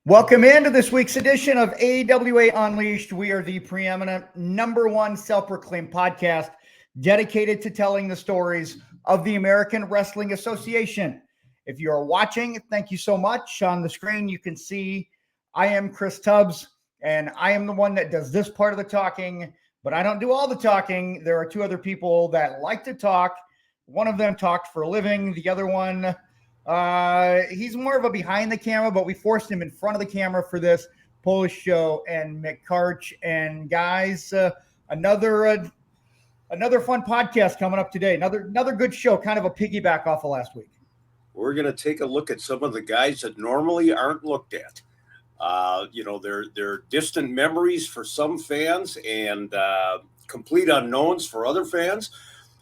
Welcome into this week's edition of AWA Unleashed. We are the preeminent #1 self-proclaimed podcast dedicated to telling the stories of the American Wrestling Association. If you are watching, thank you so much. On the screen, you can see I am Chris Tubbs, and I am the one that does this part of the talking, but I don't do all the talking. There are two other people that like to talk. One of them talked for a living. The other one, he's more of a behind the camera, but we forced him in front of the camera for this Polish show and midcard. And guys, another fun podcast coming up today. Another good show, kind of a piggyback off of last week. We're going to take a look at some of the guys that normally aren't looked at. They're distant memories for some fans and complete unknowns for other fans.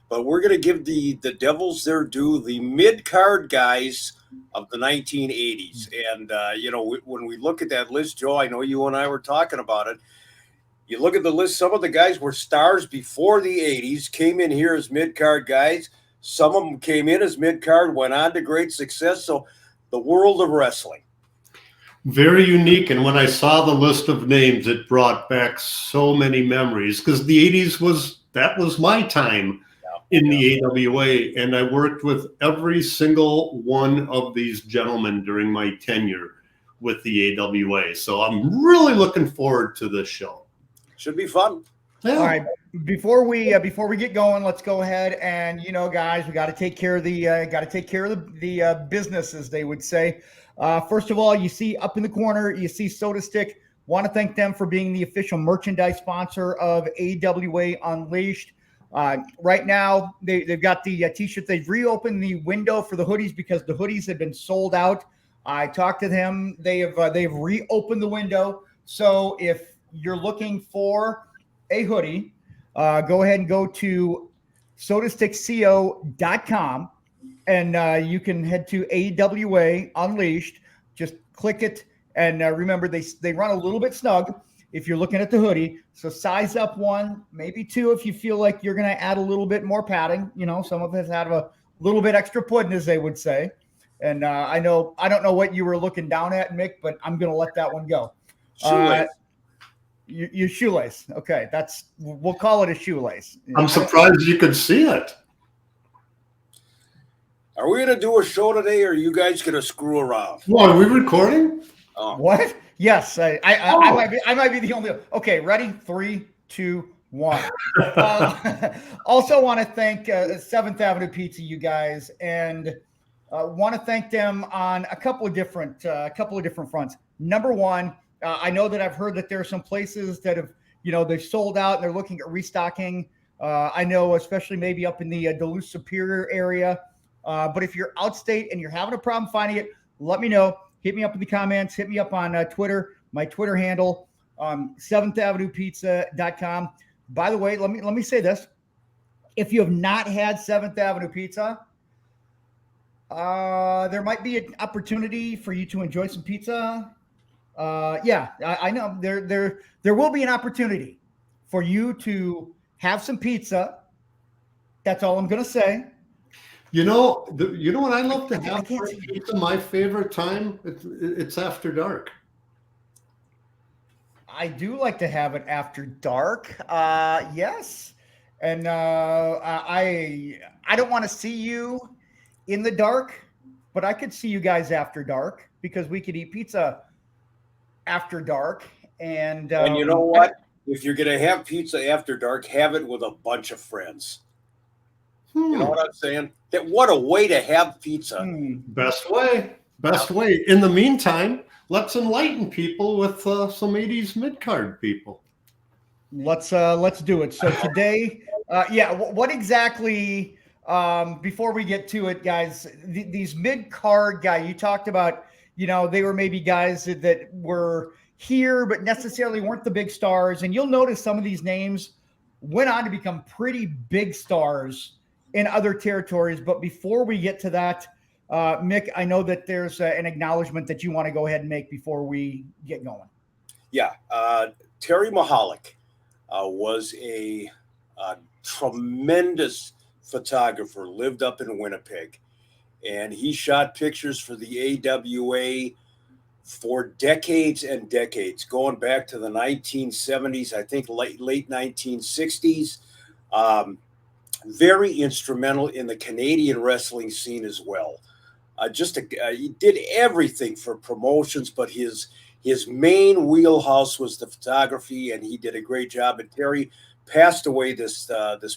But we're going to give the Devils their due, the mid-card guys of the 1980s. And, when we look at that list, Joe, I know you and I were talking about it. You look at the list, some of the guys were stars before the 80s, came in here as mid-card guys. Some of them came in as mid-card, went on to great success. So the world of wrestling. Very unique. And when I saw the list of names, it brought back so many memories because the 80s was my time in the AWA, and I worked with every single one of these gentlemen during my tenure with the AWA. So I'm really looking forward to this show. Should be fun. Yeah. All right, before we get going, let's go ahead and guys, we got to take care of the business, as they would say. First of all, you see up in the corner, you see Soda Stick. Want to thank them for being the official merchandise sponsor of AWA Unleashed. Right now, they've got the T-shirt. They've reopened the window for the hoodies because the hoodies had been sold out. I talked to them. They've reopened the window. So if you're looking for a hoodie, go ahead and go to sodastickco.com, and you can head to AWA Unleashed. Just click it, and remember they run a little bit snug if you're looking at the hoodie. So size up 1, maybe 2 if you feel like you're going to add a little bit more padding. Some of us have a little bit extra pudding, as they would say. And I don't know what you were looking down at, Mick, but I'm going to let that one go. Shoelace. Your shoelace. Okay, we'll call it a shoelace. I'm surprised you could see it. Are we going to do a show today, or are you guys going to screw around? Well, are we recording? Oh. What? Yes, I might be the only. Okay, ready? 3, 2, 1. Also, want to thank 7th Avenue Pizza, you guys, and want to thank them on a couple of different fronts. Number one, I know that I've heard that there are some places that have they've sold out and they're looking at restocking. I know, especially maybe up in the Duluth Superior area. But if you're outstate and you're having a problem finding it, let me know. Hit me up in the comments. Hit me up on Twitter. My Twitter handle, 7thavenuepizza.com. By the way, let me say this. If you have not had 7th Avenue Pizza, there might be an opportunity for you to enjoy some pizza. I know there will be an opportunity for you to have some pizza. That's all I'm going to say. You know what I love to have for pizza? My favorite time, it's after dark. I do like to have it after dark. Yes. And I don't want to see you in the dark, but I could see you guys after dark because we could eat pizza after dark. And you know what? If you're going to have pizza after dark, have it with a bunch of friends. You know what I'm saying? What a way to have pizza. Best way. In the meantime, let's enlighten people with some 80s mid-card people. Let's do it. So today, what exactly, before we get to it, guys, these mid-card guys, you talked about, they were maybe guys that were here, but necessarily weren't the big stars. And you'll notice some of these names went on to become pretty big stars in other territories. But before we get to that, Mick, I know that there's an acknowledgement that you want to go ahead and make before we get going. Yeah. Terry Mihalik was a tremendous photographer, lived up in Winnipeg, and he shot pictures for the AWA for decades and decades, going back to the 1970s, I think late 1960s. Very instrumental in the Canadian wrestling scene as well. He did everything for promotions, but his main wheelhouse was the photography, and he did a great job. And Terry passed away this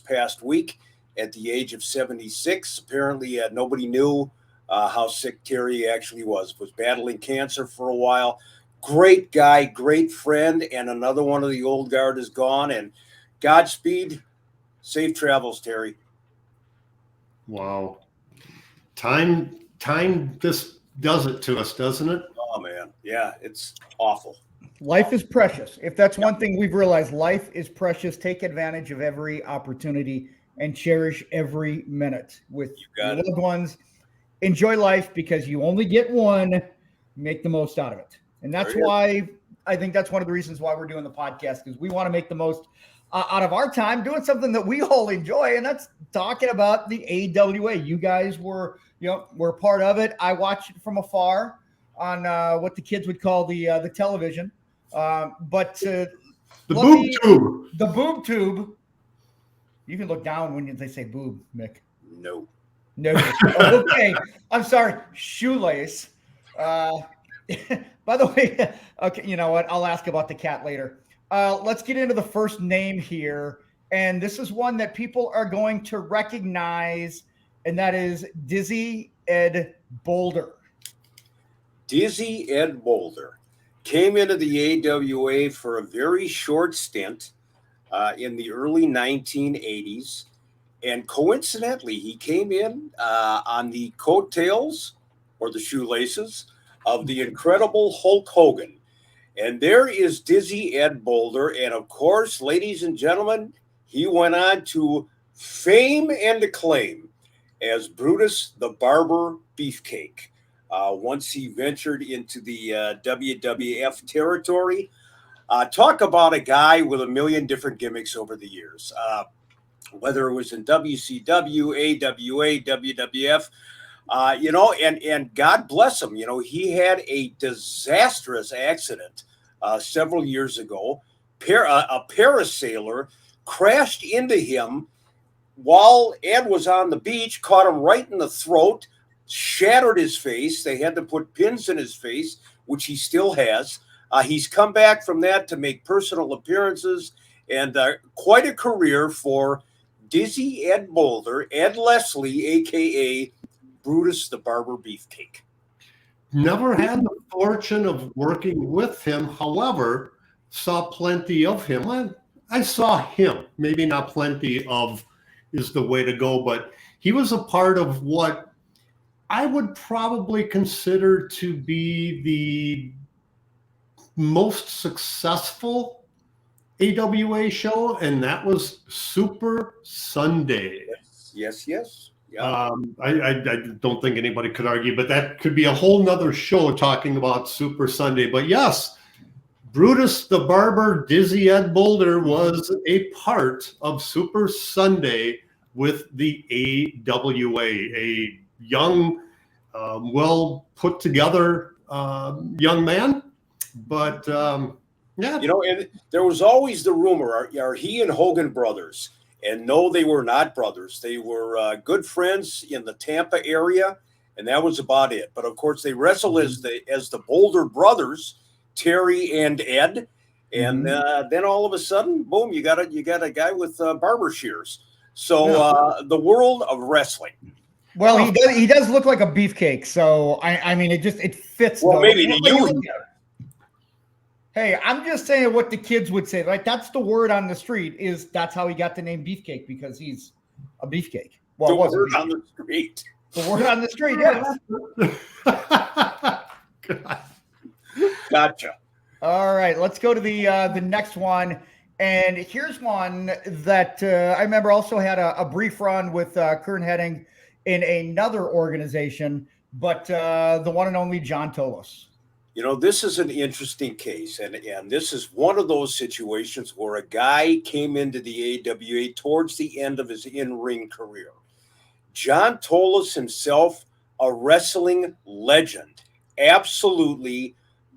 past week at the age of 76. Apparently, nobody knew how sick Terry actually was battling cancer for a while. Great guy, great friend, and another one of the old guard is gone. And Godspeed, safe travels, Terry. Wow. Time just does it to us, doesn't it? Oh man, yeah, it's awful. Life is precious. If that's one thing we've realized, life is precious. Take advantage of every opportunity and cherish every minute with your loved ones. Enjoy life because you only get one. Make the most out of it. And that's why I think that's one of the reasons why we're doing the podcast, because we want to make the most out of our time doing something that we all enjoy. And that's talking about the AWA. You guys were part of it. I watched it from afar on what the kids would call the television. But the boob tube. The boob tube. You can look down when they say boob, Mick. No. Okay. I'm sorry. Shoelace. By the way, okay, you know what? I'll ask about the cat later. Let's get into the first name here. And this is one that people are going to recognize, and that is Dizzy Ed Boulder. Dizzy Ed Boulder came into the AWA for a very short stint in the early 1980s. And coincidentally, he came in on the coattails or the shoelaces of the incredible Hulk Hogan. And there is Dizzy Ed Boulder. And of course, ladies and gentlemen, he went on to fame and acclaim as Brutus the Barber Beefcake. Once he ventured into the WWF territory. Talk about a guy with a million different gimmicks over the years. Whether it was in WCW, AWA, WWF, and God bless him, he had a disastrous accident several years ago. A parasailer crashed into him while Ed was on the beach, caught him right in the throat, shattered his face. They had to put pins in his face, which he still has. He's come back from that to make personal appearances, and quite a career for Dizzy Ed Boulder, Ed Leslie, a.k.a. Brutus the Barber Beefcake. Never had the fortune of working with him. However, saw plenty of him. I saw him. Maybe not plenty of is the way to go, but he was a part of what I would probably consider to be the most successful AWA show, and that was Super Sunday. Yes. Yeah. I don't think anybody could argue, but that could be a whole nother show talking about Super Sunday. But yes, Brutus the Barber, Dizzy Ed Boulder was a part of Super Sunday with the AWA, a young, well put together young man. But yeah, and there was always the rumor: are he and Hogan brothers? And no, they were not brothers. They were good friends in the Tampa area, and that was about it. But of course, they wrestled as the Boulder brothers, Terry and Ed. And then all of a sudden, boom! You got a guy with barber shears. So the world of wrestling. Well, he does look like a beefcake. So I mean, it fits. Well, maybe to you. Hey, I'm just saying what the kids would say. Like, that's the word on the street, is that's how he got the name Beefcake, because he's a beefcake. Well, the word on the street. The word on the street, yes. Gotcha. All right, let's go to the next one. And here's one that I remember also had a brief run with Kern Heading in another organization, but the one and only John Tolos. This is an interesting case, and this is one of those situations where a guy came into the AWA towards the end of his in-ring career. John Tolos himself, a wrestling legend, absolutely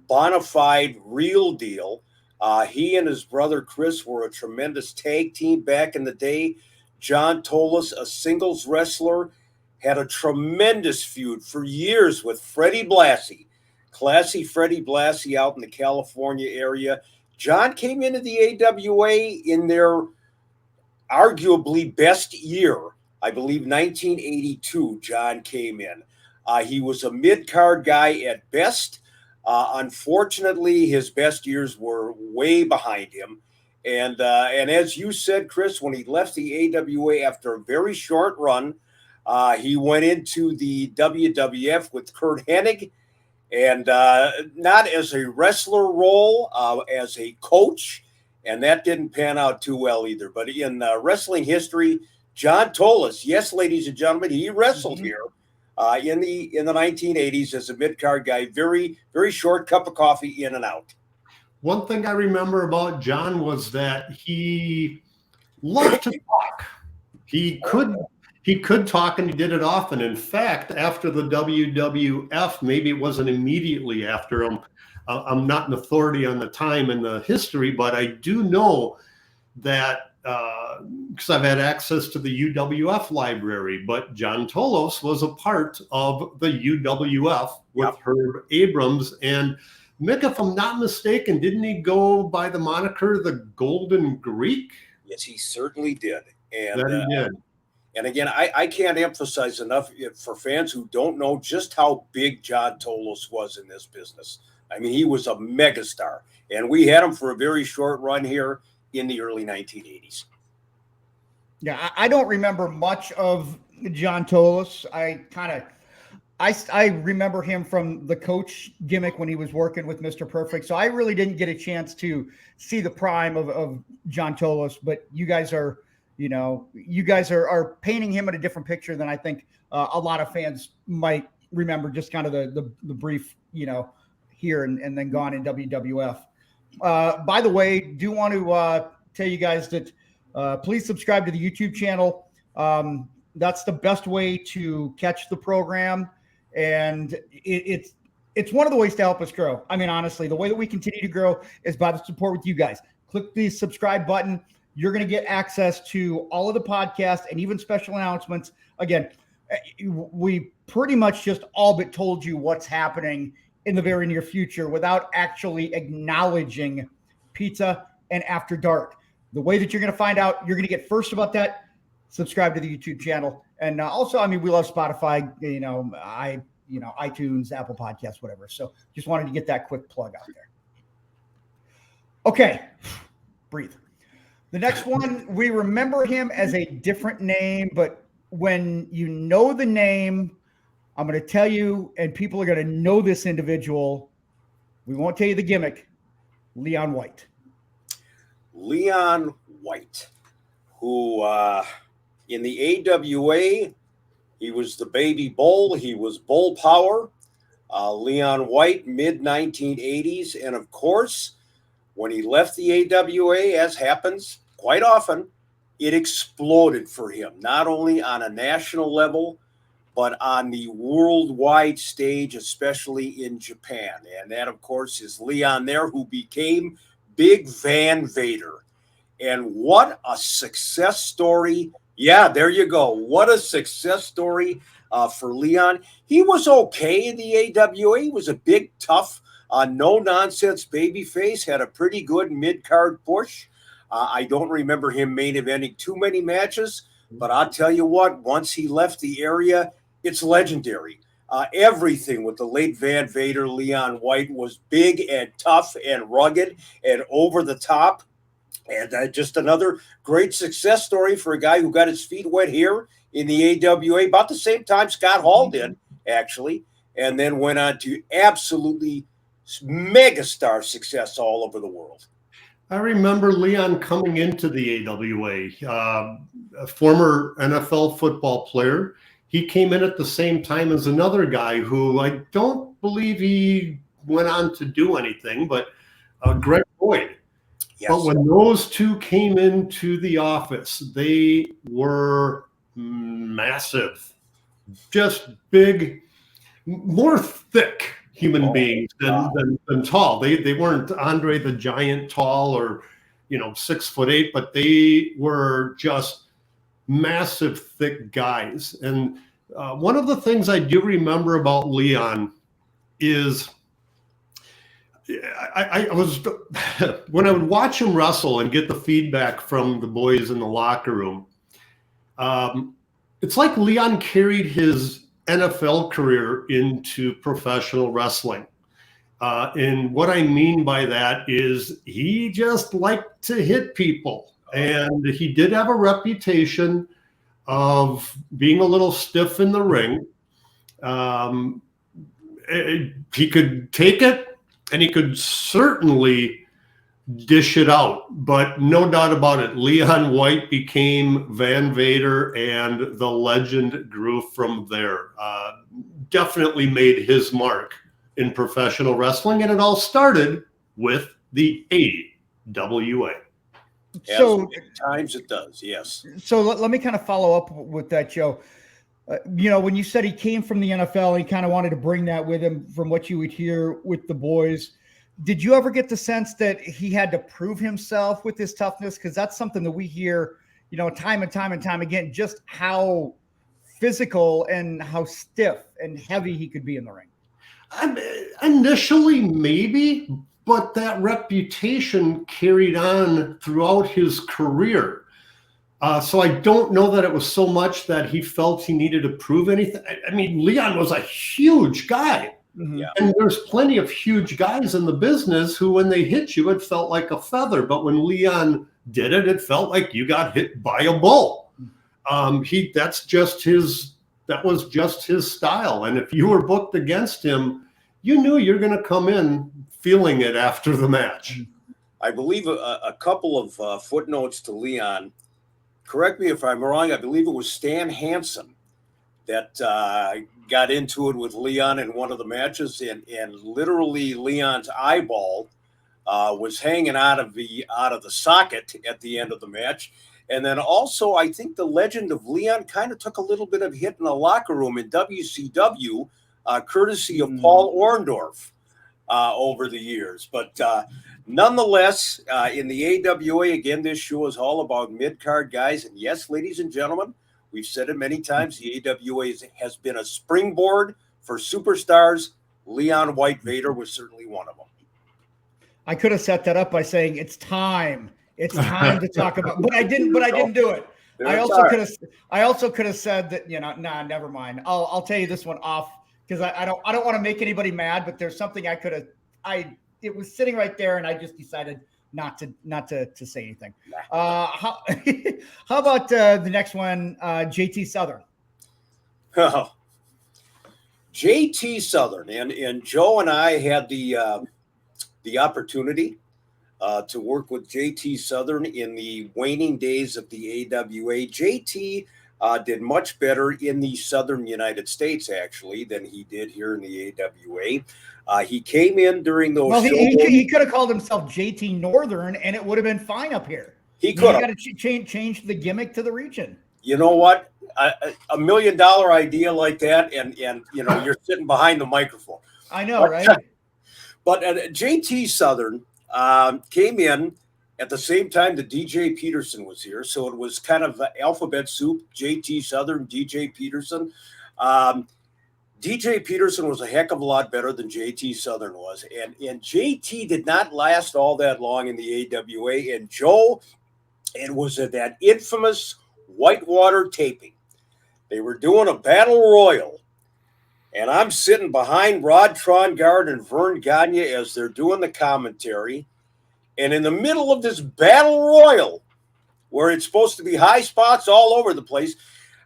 bona fide real deal. He and his brother Chris were a tremendous tag team back in the day. John Tolos, a singles wrestler, had a tremendous feud for years with Freddie Blassie, classy Freddie Blassie out in the California area. John came into the AWA in their arguably best year. I believe 1982, John came in. He was a mid-card guy at best. Unfortunately, his best years were way behind him. And as you said, Chris, when he left the AWA after a very short run, he went into the WWF with Kurt Hennig, and not as a wrestler role, as a coach. And that didn't pan out too well either. But in wrestling history, John Tolos, yes, ladies and gentlemen, he wrestled here in the 1980s as a mid-card guy. Very, very short cup of coffee, in and out. One thing I remember about John was that he loved to talk. He could talk, and he did it often. In fact, after the WWF, maybe it wasn't immediately after him. I'm not an authority on the time and the history, but I do know that because I've had access to the UWF library, but John Tolos was a part of the UWF with Herb Abrams. And Mick, if I'm not mistaken, didn't he go by the moniker the Golden Greek? Yes, he certainly did. And that he did. And again, I can't emphasize enough for fans who don't know just how big John Tolos was in this business. I mean, he was a megastar, and we had him for a very short run here in the early 1980s. Yeah, I don't remember much of John Tolos. I remember him from the coach gimmick when he was working with Mr. Perfect. So I really didn't get a chance to see the prime of John Tolos, but you guys are painting him in a different picture than I think a lot of fans might remember, just kind of the brief, here and then gone in WWF. By the way, do want to tell you guys that please subscribe to the YouTube channel. That's the best way to catch the program. And it's one of the ways to help us grow. I mean, honestly, the way that we continue to grow is by the support with you guys. Click the subscribe button. You're going to get access to all of the podcasts and even special announcements. Again, we pretty much just all but told you what's happening in the very near future without actually acknowledging Pizza and After Dark. The way that you're going to find out, you're going to get first about that, subscribe to the YouTube channel. And also, I mean, we love Spotify, iTunes, Apple Podcasts, whatever. So just wanted to get that quick plug out there. Okay. Breathe. The next one, we remember him as a different name, but when you know the name, I'm going to tell you, and people are going to know this individual. We won't tell you the gimmick. Leon White. Leon White, who in the AWA, he was the baby bull. He was bull power. Leon White, mid-1980s. And of course, when he left the AWA, as happens quite often, it exploded for him, not only on a national level, but on the worldwide stage, especially in Japan. And that, of course, is Leon there, who became Big Van Vader. And what a success story. Yeah, there you go. What a success story for Leon. He was okay in the AWA. He was a big, tough, no-nonsense babyface, had a pretty good mid-card push. I don't remember him main eventing too many matches, but I'll tell you what, once he left the area, it's legendary. Everything with the late Van Vader, Leon White, was big and tough and rugged and over the top. And just another great success story for a guy who got his feet wet here in the AWA about the same time Scott Hall did, actually, and then went on to absolutely megastar success all over the world. I remember Leon coming into the AWA, a former NFL football player. He came in at the same time as another guy who I don't believe he went on to do anything, but Greg Boyd. Yes. But when those two came into the office, they were massive, just big, more thick. human beings than tall. They weren't Andre the Giant tall or 6'8", but they were just massive, thick guys. And one of the things I do remember about Leon is I was when I would watch him wrestle and get the feedback from the boys in the locker room. It's like Leon carried his NFL career into professional wrestling. And what I mean by that is he just liked to hit people. And he did have a reputation of being a little stiff in the ring. He could take it, and he could certainly dish it out. But no doubt about it, Leon White became Van Vader, and the legend grew from there. Definitely made his mark in professional wrestling, and it all started with the AWA. So times it does, yes. So let me kind of follow up with that, Joe. When you said he came from the NFL, he kind of wanted to bring that with him from what you would hear with the boys. Did you ever get the sense that he had to prove himself with his toughness? Because that's something that we hear, time and time again, just how physical and how stiff and heavy he could be in the ring. Initially, maybe, but that reputation carried on throughout his career. So I don't know that it was so much that he felt he needed to prove anything. I mean, Leon was a huge guy. Mm-hmm. Yeah. And there's plenty of huge guys in the business who, when they hit you, it felt like a feather. But when Leon did it, it felt like you got hit by a bull. That was just his style. And if you were booked against him, you knew you're going to come in feeling it after the match. I believe a couple of footnotes to Leon. Correct me if I'm wrong. I believe it was Stan Hansen that got into it with Leon in one of the matches, and literally Leon's eyeball was hanging out of the socket at the end of the match. And then also, I think the legend of Leon kind of took a little bit of hit in the locker room in WCW, courtesy of Paul Orndorff over the years. But nonetheless, in the AWA, again, this show is all about mid-card guys. And yes, ladies and gentlemen, we've said it many times, the AWA has been a springboard for superstars. Leon White Vader was certainly one of them. I could have set that up by saying it's time. It's time to talk about, but I didn't do it. I also could have said that, never mind. I'll tell you this one off, because I don't want to make anybody mad, but there's something it was sitting right there, and I just decided not to say anything. How about the next one, JT Southern? Oh, JT Southern, and Joe and I had the opportunity to work with JT Southern in the waning days of the AWA. JT did much better in the Southern United States, actually, than he did here in the AWA. He came in during those. Well, he could have called himself JT Northern, and it would have been fine up here. He could have. Got to change the gimmick to the region. You know what? $1 million idea like that, and you're sitting behind the microphone. I know, right? But JT Southern came in at the same time that DJ Peterson was here. So it was kind of alphabet soup, JT Southern, DJ Peterson. DJ Peterson was a heck of a lot better than JT Southern was. And JT did not last all that long in the AWA. And Joe, it was at that infamous Whitewater taping. They were doing a battle royal. And I'm sitting behind Rod Trongard and Vern Gagne as they're doing the commentary. And in the middle of this battle royal, where it's supposed to be high spots all over the place,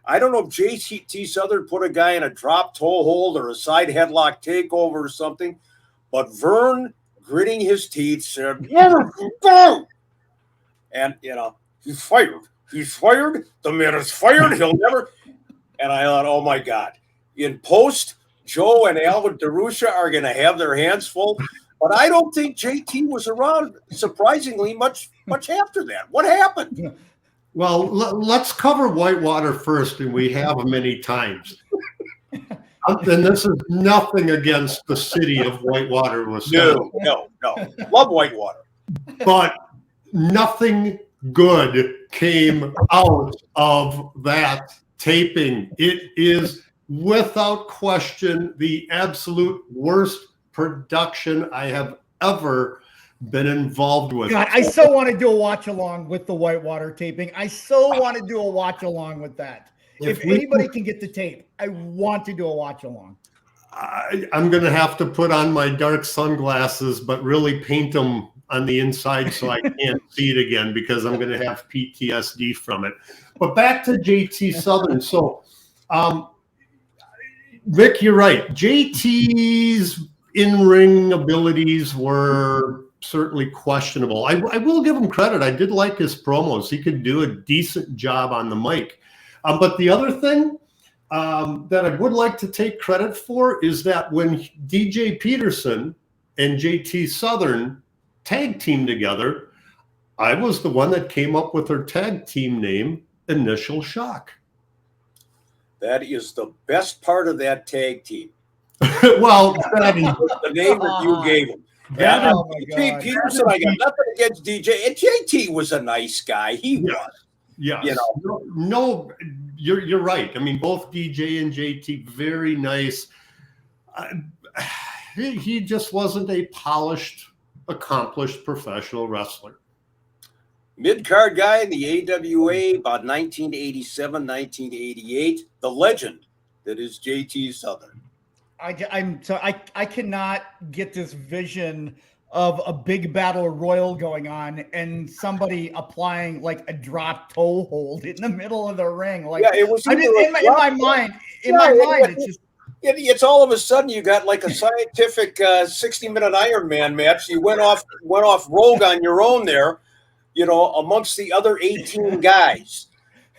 I don't know if JT Southern put a guy in a drop toe hold or a side headlock takeover or something, but Vern, gritting his teeth, said, "Go!" And, he's fired. He's fired. The man is fired. He'll never. And I thought, oh, my God. In post, Joe and Alvin DeRusha are going to have their hands full. But I don't think JT was around, surprisingly, much after that. What happened? Well, let's cover Whitewater first, and we have many times. And this is nothing against the city of Whitewater, Wisconsin. No. Love Whitewater. But nothing good came out of that taping. It is without question the absolute worst production I have ever been involved with. God, I so want to do a watch along with the Whitewater taping. I so want to do a watch along with that. If anybody can get the tape, I want to do a watch along. I'm going to have to put on my dark sunglasses, but really paint them on the inside so I can't see it again, because I'm going to have PTSD from it. But back to JT Southern. So, Rick, you're right. JT's in-ring abilities were certainly questionable. I will give him credit. I did like his promos. He could do a decent job on the mic. But the other thing that I would like to take credit for is that when DJ Peterson and JT Southern tag team together, I was the one that came up with their tag team name, Initial Shock. That is the best part of that tag team. Well, the name that you gave him. Oh DJ Peterson, I got nothing against DJ. And JT was a nice guy. He was. Yeah. You know. No, you're right. I mean, both DJ and JT, very nice. He just wasn't a polished, accomplished professional wrestler. Mid-card guy in the AWA about 1987, 1988. The legend that is JT Southern. I cannot get this vision of a big battle royal going on and somebody applying like a drop toe hold in the middle of the ring. Like, yeah, it was in my mind, it's just. It's all of a sudden you got like a scientific 60-minute Iron Man match. You went off rogue on your own there, you know, amongst the other 18 guys.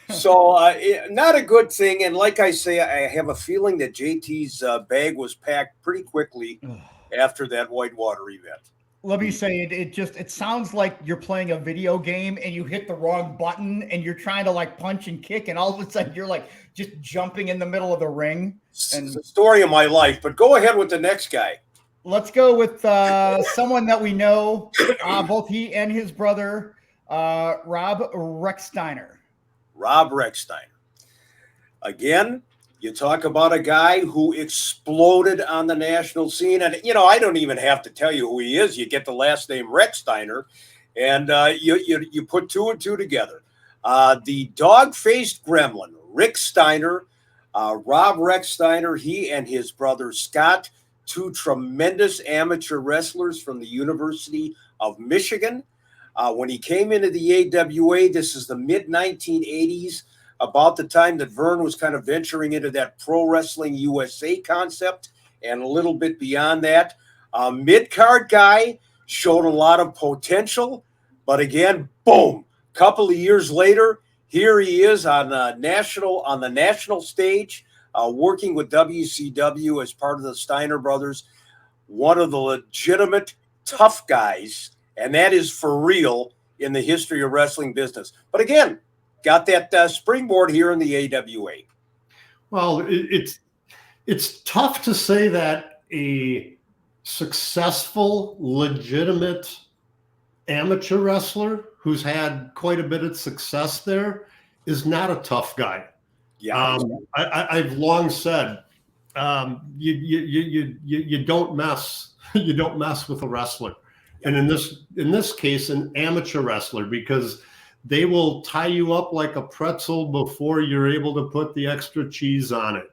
So not a good thing. And like I say, I have a feeling that JT's bag was packed pretty quickly after that Whitewater event. Let me say it sounds like you're playing a video game and you hit the wrong button and you're trying to like punch and kick, and all of a sudden you're like just jumping in the middle of the ring. And it's the story of my life, but go ahead with the next guy. Let's go with someone that we know, both he and his brother, Rob Rechsteiner. Rob Rechsteiner. Again, you talk about a guy who exploded on the national scene. And, you know, I don't even have to tell you who he is. You get the last name Rechsteiner, and you put two and two together. The dog-faced gremlin, Rick Steiner, Rob Rechsteiner, he and his brother Scott, two tremendous amateur wrestlers from the University of Michigan. When he came into the AWA, this is the mid-1980s, about the time that Vern was kind of venturing into that Pro Wrestling USA concept and a little bit beyond that. Mid-card guy, showed a lot of potential, but again, boom, couple of years later, here he is on the national stage, working with WCW as part of the Steiner brothers, one of the legitimate tough guys, and that is for real in the history of wrestling business. But again, got that springboard here in the AWA. Well, it's tough to say that a successful, legitimate amateur wrestler who's had quite a bit of success there is not a tough guy. Yeah, I've long said you don't mess with a wrestler, and in this case, an amateur wrestler, because they will tie you up like a pretzel before you're able to put the extra cheese on it.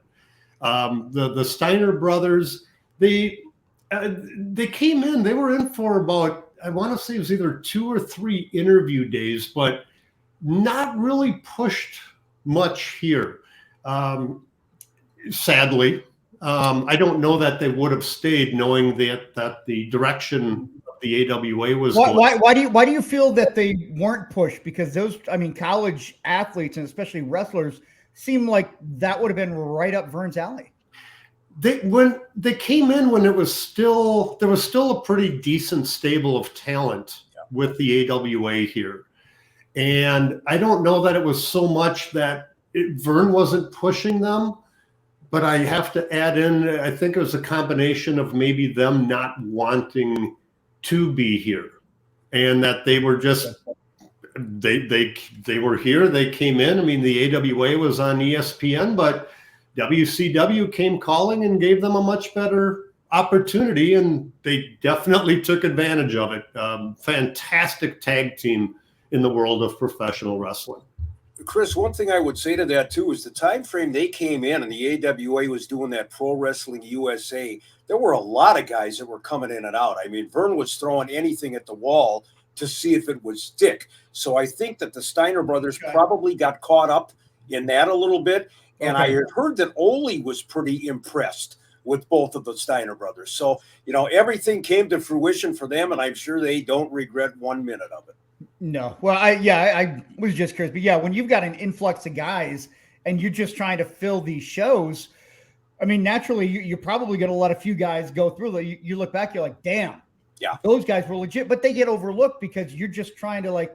The Steiner brothers, they came in. They were in for about, I want to say it was either 2 or 3 interview days, but not really pushed much here. Sadly, I don't know that they would have stayed, knowing that the direction of the AWA was. Why do you feel that they weren't pushed? Because those, I mean, college athletes and especially wrestlers seem like that would have been right up Vern's alley. When they came in, when there was still a pretty decent stable of talent with the AWA here, and I don't know that it was so much that Vern wasn't pushing them, but I have to add in, I think it was a combination of maybe them not wanting to be here, and that they were just they were here. They came in. I mean, the AWA was on ESPN, but WCW came calling and gave them a much better opportunity, and they definitely took advantage of it. Fantastic tag team in the world of professional wrestling. Chris, one thing I would say to that too is the time frame they came in and the AWA was doing that Pro Wrestling USA. There were a lot of guys that were coming in and out. I mean, Vern was throwing anything at the wall to see if it would stick. So I think that the Steiner brothers probably got caught up in that a little bit. And I had heard that Ole was pretty impressed with both of the Steiner brothers. So, everything came to fruition for them, and I'm sure they don't regret 1 minute of it. No. Well, I was just curious. But yeah, when you've got an influx of guys and you're just trying to fill these shows, I mean, naturally, you're probably going to let a few guys go through. You look back, you're like, damn, yeah, those guys were legit. But they get overlooked because you're just trying to,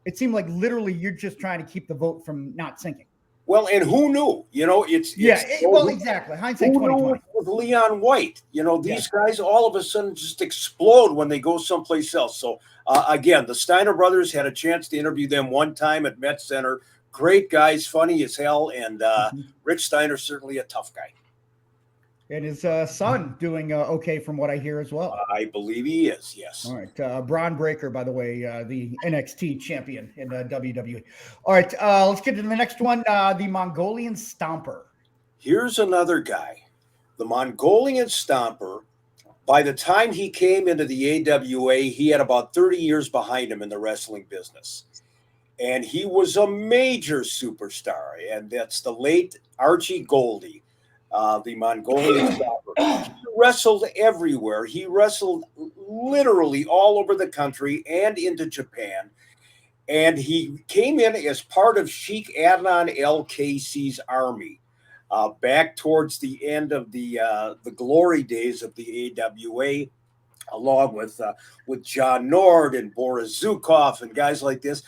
it seemed like literally you're just trying to keep the vote from not sinking. Well, and who knew? Exactly. Hindsight 2020. With Leon White, these guys all of a sudden just explode when they go someplace else. So again, the Steiner brothers had a chance to interview them one time at Met Center. Great guys, funny as hell, and Rechsteiner certainly a tough guy. And his son doing okay from what I hear as well. I believe he is, yes. All right. Braun Breaker, by the way, the NXT champion in WWE. All right. Let's get to the next one. The Mongolian Stomper. Here's another guy. The Mongolian Stomper, by the time he came into the AWA, he had about 30 years behind him in the wrestling business. And he was a major superstar. And that's the late Archie Goldie. The Mongolian Stomper. He wrestled everywhere. He wrestled literally all over the country and into Japan. And he came in as part of Sheik Adnan LKC's army back towards the end of the glory days of the AWA, along with John Nord and Boris Zukov and guys like this.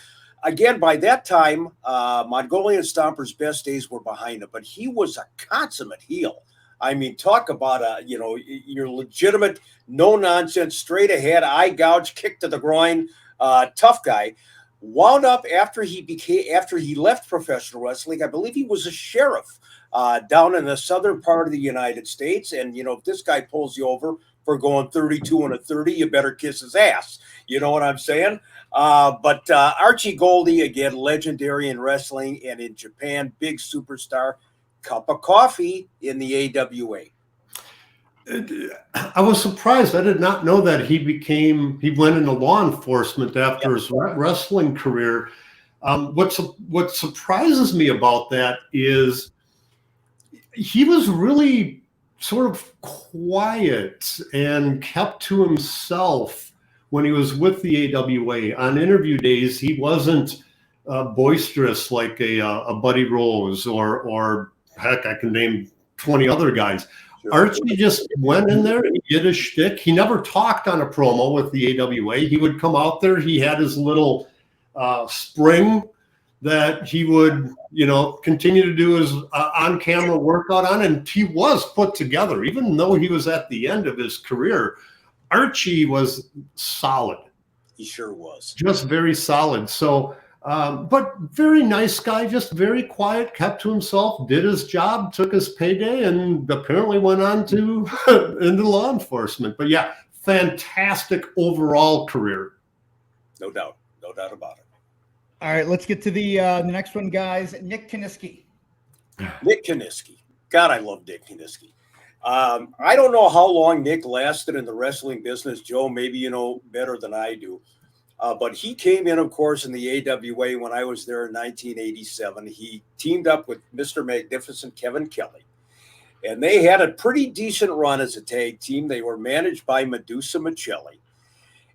Again, by that time, Mongolian Stomper's best days were behind him, but he was a consummate heel. I mean, talk about your legitimate, no nonsense, straight ahead, eye gouge, kick to the groin, tough guy. Wound up after he left professional wrestling. I believe he was a sheriff down in the southern part of the United States. And if this guy pulls you over for going 32 and a 30, you better kiss his ass. You know what I'm saying? But Archie Goldie, again, legendary in wrestling and in Japan, big superstar, cup of coffee in the AWA. I was surprised. I did not know that he went into law enforcement after his wrestling career. What surprises me about that is he was really sort of quiet and kept to himself when he was with the AWA. On interview days, he wasn't boisterous like a Buddy Rose or heck, I can name 20 other guys. Sure. Archie just went in there and he did his shtick. He never talked on a promo with the AWA. He would come out there. He had his little spring that he would, continue to do his on-camera workout on, and he was put together. Even though he was at the end of his career, Archie was solid. He sure was. Just very solid. So, but very nice guy, just very quiet, kept to himself, did his job, took his payday, and apparently went on to into law enforcement. But yeah, fantastic overall career. No doubt about it. All right, let's get to the next one, guys. Nick Kanisky. Nick Kanisky. God, I love Nick Kanisky. I don't know how long Nick lasted in the wrestling business, Joe. Maybe you know better than I do. But he came in, of course, in the AWA when I was there in 1987. He teamed up with Mr. Magnificent Kevin Kelly. And they had a pretty decent run as a tag team. They were managed by Medusa Michelli.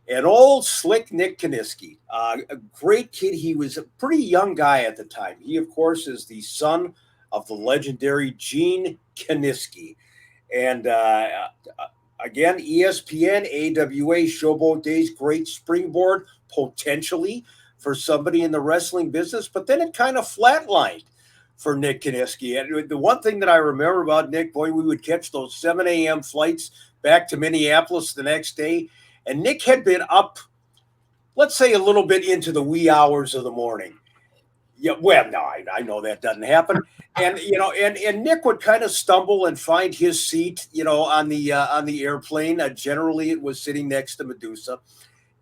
And old slick Nick Kanisky, a great kid. He was a pretty young guy at the time. He, of course, is the son of the legendary Gene Kanisky. And again, ESPN, AWA, Showboat Days, great springboard potentially for somebody in the wrestling business. But then it kind of flatlined for Nick Kanisky. And the one thing that I remember about Nick, boy, we would catch those 7 a.m. flights back to Minneapolis the next day. And Nick had been up, let's say, a little bit into the wee hours of the morning. Yeah, well, no, I know that doesn't happen. And, and Nick would kind of stumble and find his seat, on the airplane. Generally, it was sitting next to Medusa.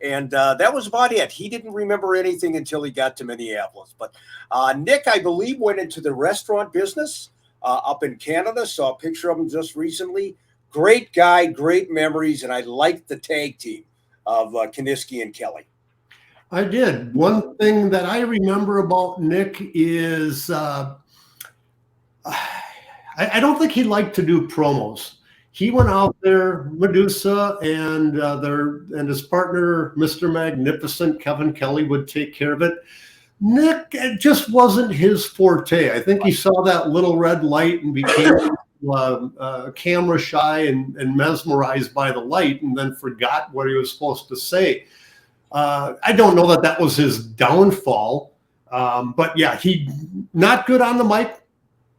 And that was about it. He didn't remember anything until he got to Minneapolis. But Nick, I believe, went into the restaurant business up in Canada. Saw a picture of him just recently. Great guy, great memories, and I liked the tag team of Kanisky and Kelly. I did. One thing that I remember about Nick is I don't think he liked to do promos. He went out there, Medusa and his partner, Mr. Magnificent, Kevin Kelly, would take care of it. Nick, it just wasn't his forte. I think he saw that little red light and became camera shy and mesmerized by the light, and then forgot what he was supposed to say. I don't know that was his downfall, but yeah, he not good on the mic.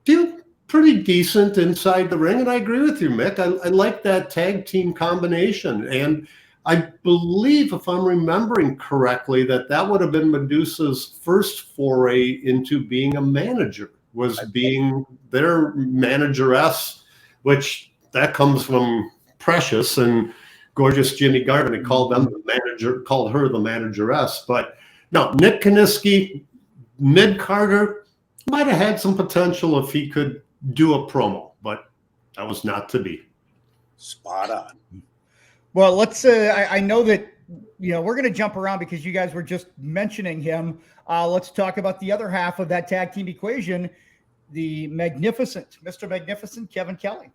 Dude, pretty decent inside the ring, and I agree with you, Mick. I like that tag team combination, and I believe, if I'm remembering correctly, that would have been Medusa's first foray into being a manager, was being their manageress, which that comes from Precious and gorgeous Jimmy Garvin. He called her the manageress. But no, Nick Kanisky, mid-carder, might have had some potential if he could do a promo, but that was not to be. Spot on. Well, let's I know that we're going to jump around because you guys were just mentioning him. Let's talk about the other half of that tag team equation, the magnificent Mr. Magnificent Kevin Kelly.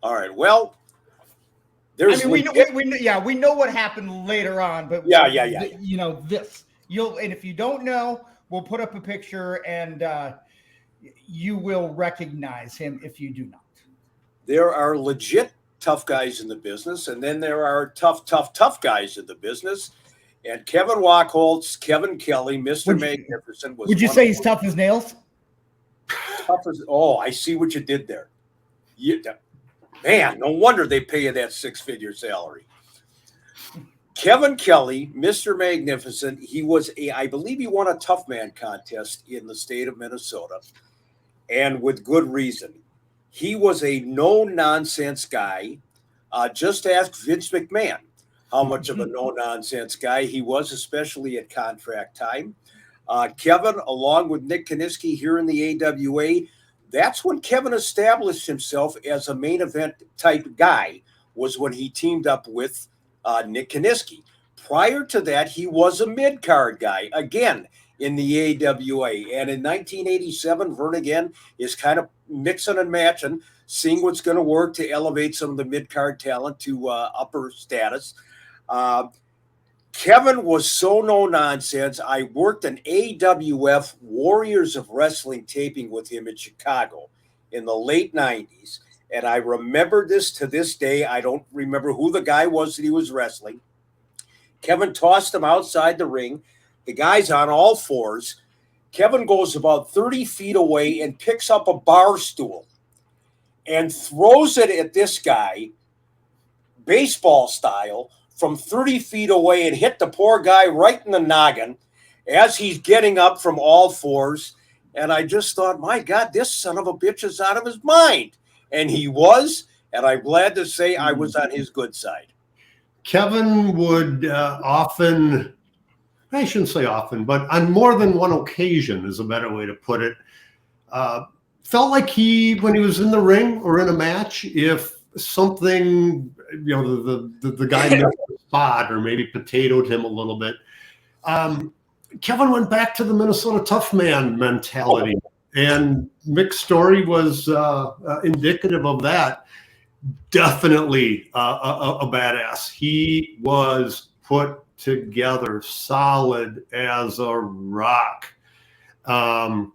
All right. Well, we know what happened later on, but this and if you don't know, we'll put up a picture and you will recognize him if you do not. There are legit tough guys in the business, and then there are tough guys in the business. And Kevin Wachholz, Kevin Kelly, Mr. Magnificent was. Would you say he's tough as nails? Tough as I see what you did there. Man, no wonder they pay you that 6-figure salary. Kevin Kelly, Mr. Magnificent, I believe he won a Tough Man contest in the state of Minnesota, and with good reason. He was a no-nonsense guy. Just ask Vince McMahon how much of a no-nonsense guy he was, especially at contract time. Kevin, along with Nick Kanisky here in the AWA, that's when Kevin established himself as a main event type guy, was when he teamed up with Nick Kanisky. Prior to that, he was a mid-card guy, again, in the AWA. And in 1987, Vern again is kind of mixing and matching, seeing what's going to work to elevate some of the mid-card talent to upper status. Kevin was so no-nonsense. I worked an AWF Warriors of Wrestling taping with him in Chicago in the late 90s. And I remember this to this day. I don't remember who the guy was that he was wrestling. Kevin tossed him outside the ring. The guy's on all fours. Kevin goes about 30 feet away and picks up a bar stool and throws it at this guy, baseball style, from 30 feet away, and hit the poor guy right in the noggin as he's getting up from all fours. And I just thought, my God, this son of a bitch is out of his mind. And he was, and I'm glad to say I was on his good side. Kevin would often, I shouldn't say often, but on more than one occasion is a better way to put it, felt like when he was in the ring or in a match, if something, the guy missed the spot or maybe potatoed him a little bit, Kevin went back to the Minnesota tough man mentality. And Mick's story was indicative of that. Definitely a badass. He was put together solid as a rock. All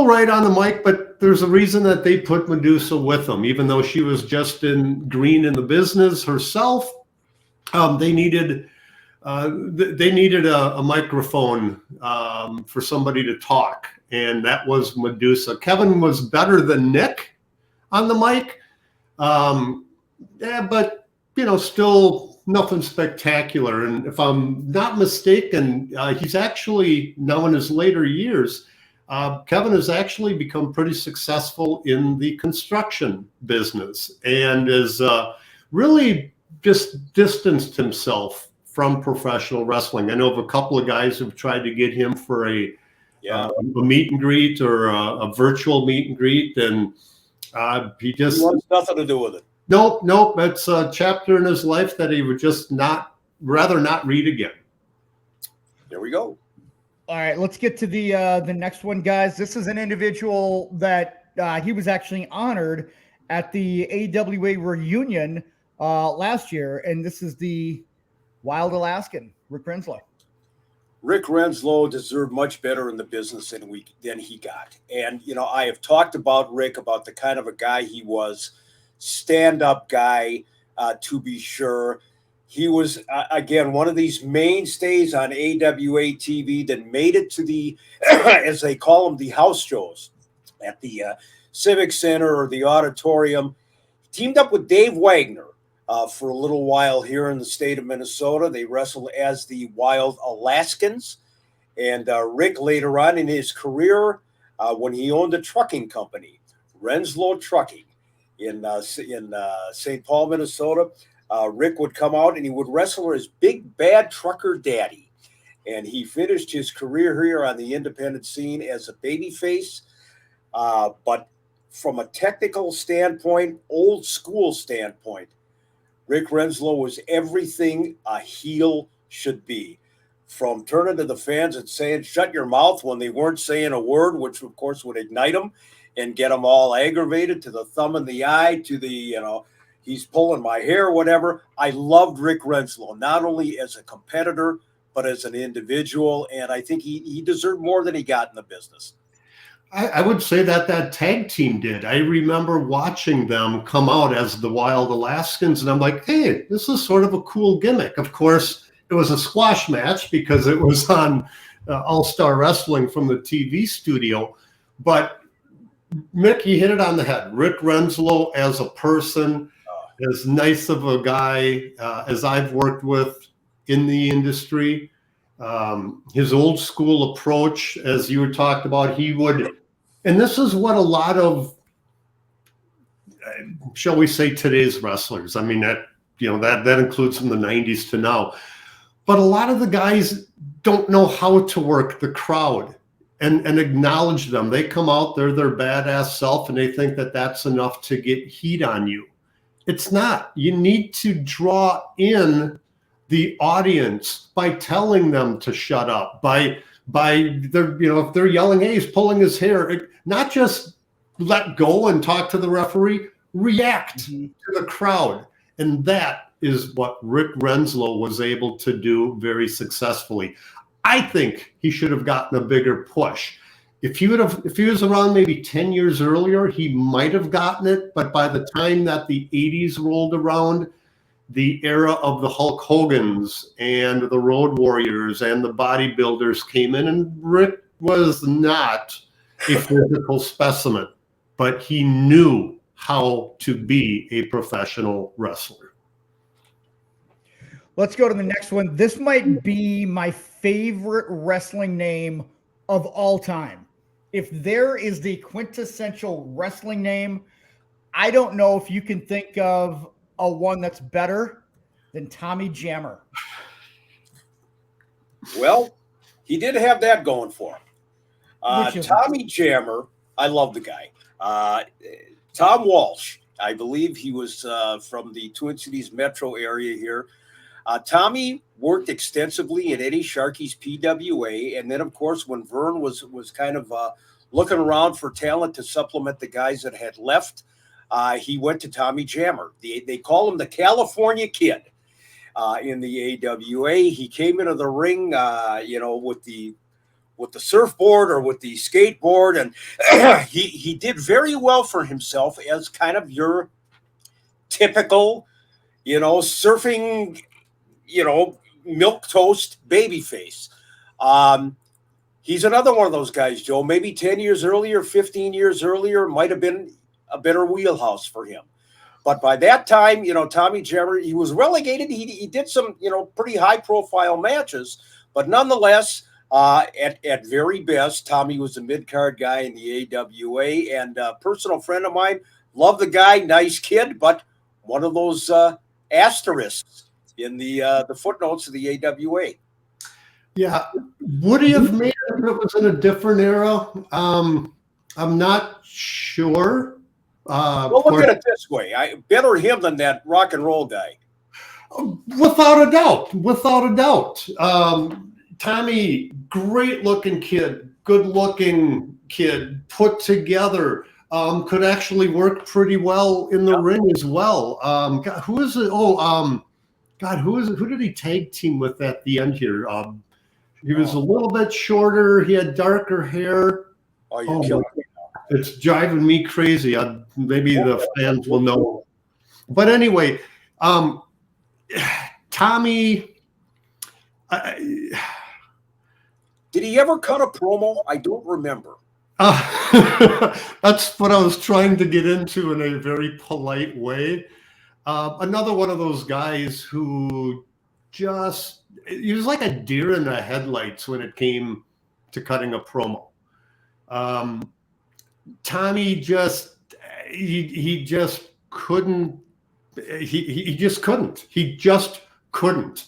right on the mic, but there's a reason that they put Medusa with him, even though she was just green in the business herself. They needed they needed a microphone for somebody to talk, and that was Medusa. Kevin was better than Nick on the mic, but still nothing spectacular. And if I'm not mistaken, he's actually now in his later years. Kevin has actually become pretty successful in the construction business and is really just distanced himself from professional wrestling. I know of a couple of guys who've tried to get him for a meet and greet or a virtual meet and greet, and he wants nothing to do with it. Nope. It's a chapter in his life that he would just rather not read again. There we go. All right, let's get to the next one, guys. This is an individual that he was actually honored at the AWA reunion last year, and this is the Wild Alaskan, Rickrenzlow. Rickrenzlow deserved much better in the business than he got. And, I have talked about Rick, about the kind of a guy he was, stand-up guy, to be sure. He was, again, one of these mainstays on AWA TV that made it to the, as they call them, the house shows at the Civic Center or the Auditorium. Teamed up with Dave Wagner for a little while here in the state of Minnesota. They wrestled as the Wild Alaskans. And Rick, later on in his career, when he owned a trucking company, Renslow Trucking in St. Paul, Minnesota, Rick would come out and he would wrestle as Big Bad Trucker Daddy. And he finished his career here on the independent scene as a babyface. But from a technical standpoint, old school standpoint, Rickrenzlow was everything a heel should be. From turning to the fans and saying, shut your mouth when they weren't saying a word, which of course would ignite them and get them all aggravated, to the thumb in the eye, to the, he's pulling my hair, whatever. I loved Rickrenzlow, not only as a competitor, but as an individual. And I think he deserved more than he got in the business. I would say that tag team did. I remember watching them come out as the Wild Alaskans, and I'm like, hey, this is sort of a cool gimmick. Of course, it was a squash match because it was on All-Star Wrestling from the TV studio. But Mick, you hit it on the head. Rickrenzlow as a person, as nice of a guy as I've worked with in the industry. His old school approach, as you were talked about, he would, and this is what a lot of, shall we say, today's wrestlers, I mean, that includes from the 90s to now, but a lot of the guys don't know how to work the crowd and acknowledge them. They come out, they're their badass self, and they think that that's enough to get heat on you. It's not. You need to draw in the audience by telling them to shut up, by their, if they're yelling, hey, he's pulling his hair, not just let go and talk to the referee, react to the crowd. And that is what Rickrenzlow was able to do very successfully. I think he should have gotten a bigger push. If he was around maybe 10 years earlier, he might have gotten it. But by the time that the 80s rolled around, the era of the Hulk Hogans and the Road Warriors and the bodybuilders came in, and Rick was not a physical specimen, but he knew how to be a professional wrestler. Let's go to the next one. This might be my favorite wrestling name of all time. If there is the quintessential wrestling name, I don't know if you can think of a one that's better than Tommy Jammer. Well, he did have that going for him. Tommy Jammer, I love the guy. Tom Walsh, I believe he was from the Twin Cities metro area here. Tommy worked extensively at Eddie Sharkey's PWA, and then, of course, when Vern was kind of looking around for talent to supplement the guys that had left, he went to Tommy Jammer. They call him the California Kid in the AWA. He came into the ring, with the surfboard or with the skateboard, and he did very well for himself as kind of your typical, surfing, milquetoast babyface. He's another one of those guys, Joe. Maybe 10 years earlier, 15 years earlier, might have been a better wheelhouse for him. But by that time, Tommy Jammer, he was relegated. He did some, pretty high-profile matches. But nonetheless, at very best, Tommy was a mid-card guy in the AWA. And a personal friend of mine, love the guy, nice kid, but one of those asterisks in the footnotes of the AWA. Yeah. Would he have made it if it was in a different era? I'm not sure. Well, look at it this way. Better him than that rock and roll guy. Without a doubt. Tommy, great looking kid, good looking kid, put together, could actually work pretty well in the ring as well. God, who is it? Who did he tag team with at the end here? He was a little bit shorter. He had darker hair. Oh, you're killing me. It's driving me crazy. Maybe the fans will know. But anyway, Tommy. Did he ever cut a promo? I don't remember. That's what I was trying to get into in a very polite way. Another one of those guys who he was like a deer in the headlights when it came to cutting a promo. Tommy he just couldn't. He just couldn't.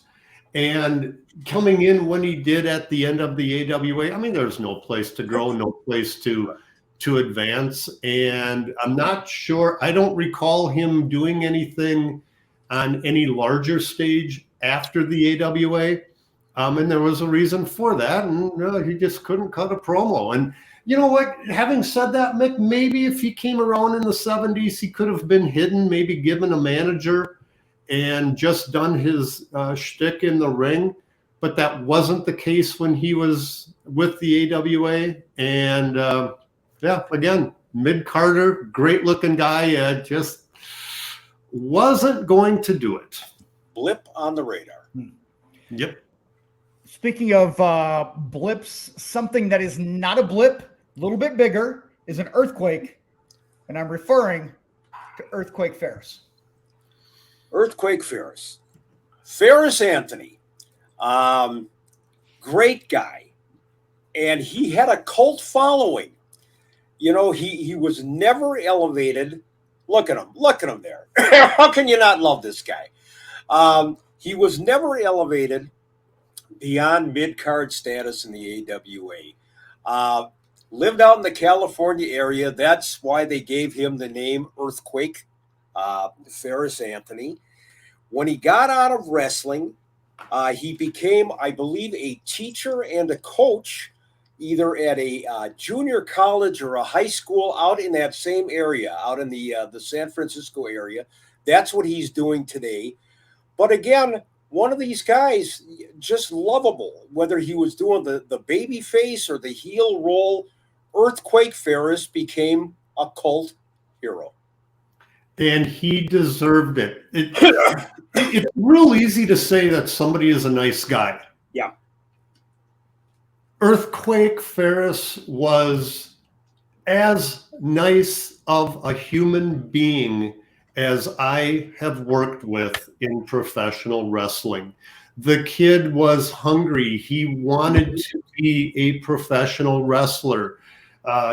And coming in when he did at the end of the AWA, I mean, there's no place to grow, no place to advance. And I'm not sure. I don't recall him doing anything on any larger stage after the AWA. And there was a reason for that. And he just couldn't cut a promo. And you know what? Having said that, Mick, maybe if he came around in the 70s, he could have been hidden, maybe given a manager and just done his shtick in the ring. But that wasn't the case when he was with the AWA. And again, mid-carder, great-looking guy, just wasn't going to do it. Blip on the radar. Yep. Speaking of blips, something that is not a blip, a little bit bigger, is an earthquake. And I'm referring to Earthquake Ferris. Earthquake Ferris. Ferris Anthony. Great guy. And he had a cult following. He was never elevated. Look at him there. How can you not love this guy? He was never elevated beyond mid-card status in the AWA. Lived out in the California area. That's why they gave him the name Earthquake, Ferris Anthony. When he got out of wrestling, he became, I believe, a teacher and a coach, either at a junior college or a high school out in that same area, out in the San Francisco area. That's what he's doing today. But again, one of these guys, just lovable, whether he was doing the baby face or the heel role. Earthquake Ferris became a cult hero. And he deserved it. It's real easy to say that somebody is a nice guy. Yeah. Earthquake Ferris was as nice of a human being as I have worked with in professional wrestling. The kid was hungry. He wanted to be a professional wrestler.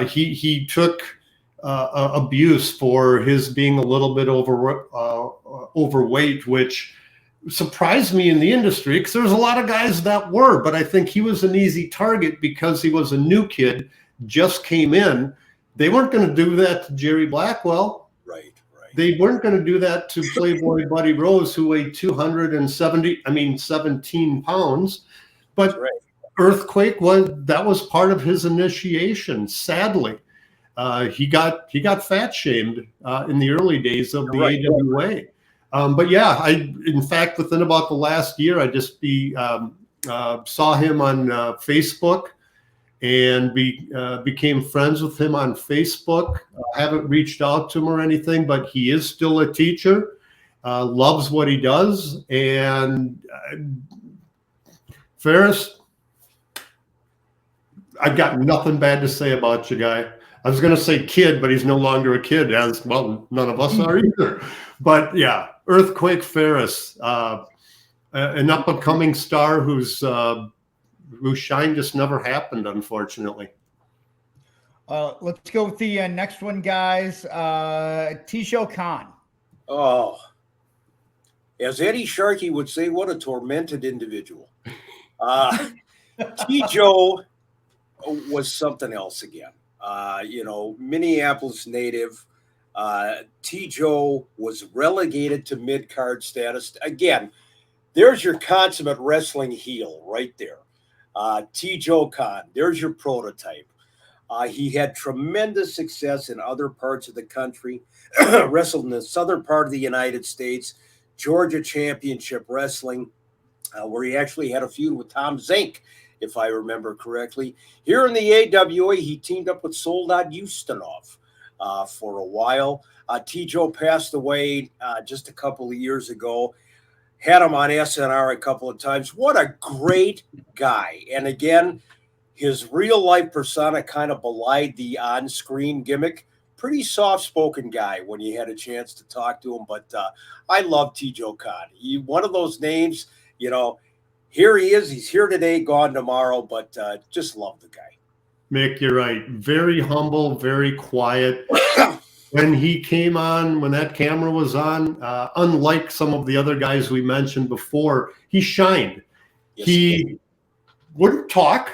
He took abuse for his being a little bit overweight, which surprised me in the industry because there was a lot of guys that were, but I think he was an easy target because he was a new kid, just came in. They weren't going to do that to Jerry Blackwell. Right. They weren't going to do that to Playboy Buddy Rose, who weighed 17 pounds. But right. Earthquake was part of his initiation. Sadly, he got fat shamed in the early days of the AWA. But yeah, in fact, within about the last year, I just saw him on Facebook and became friends with him on Facebook. I haven't reached out to him or anything, but he is still a teacher, loves what he does, and Ferris, I've got nothing bad to say about you, guy. I was going to say kid, but he's no longer a kid, as well, none of us are either. But yeah, Earthquake Ferris, an up-and-coming star whose shine just never happened, unfortunately. Let's go with the next one, guys. Tisho Khan. Oh, as Eddie Sharkey would say, what a tormented individual. T-Joe was something else again. Minneapolis native. T-Joe was relegated to mid-card status. Again, there's your consummate wrestling heel right there. T-Joe Khan, there's your prototype. He had tremendous success in other parts of the country, wrestled in the southern part of the United States, Georgia Championship Wrestling, where he actually had a feud with Tom Zink, if I remember correctly. Here in the AWA, he teamed up with Soldat Ustinov for a while. T-Joe passed away just a couple of years ago. Had him on SNR a couple of times. What a great guy. And again, his real-life persona kind of belied the on-screen gimmick. Pretty soft-spoken guy when you had a chance to talk to him. But I love T-Joe Khan. One of those names, here he is. He's here today, gone tomorrow. But just love the guy. Mick, you're right. Very humble, very quiet. When he came on, when that camera was on, unlike some of the other guys we mentioned before, he shined. Yes, he wouldn't talk,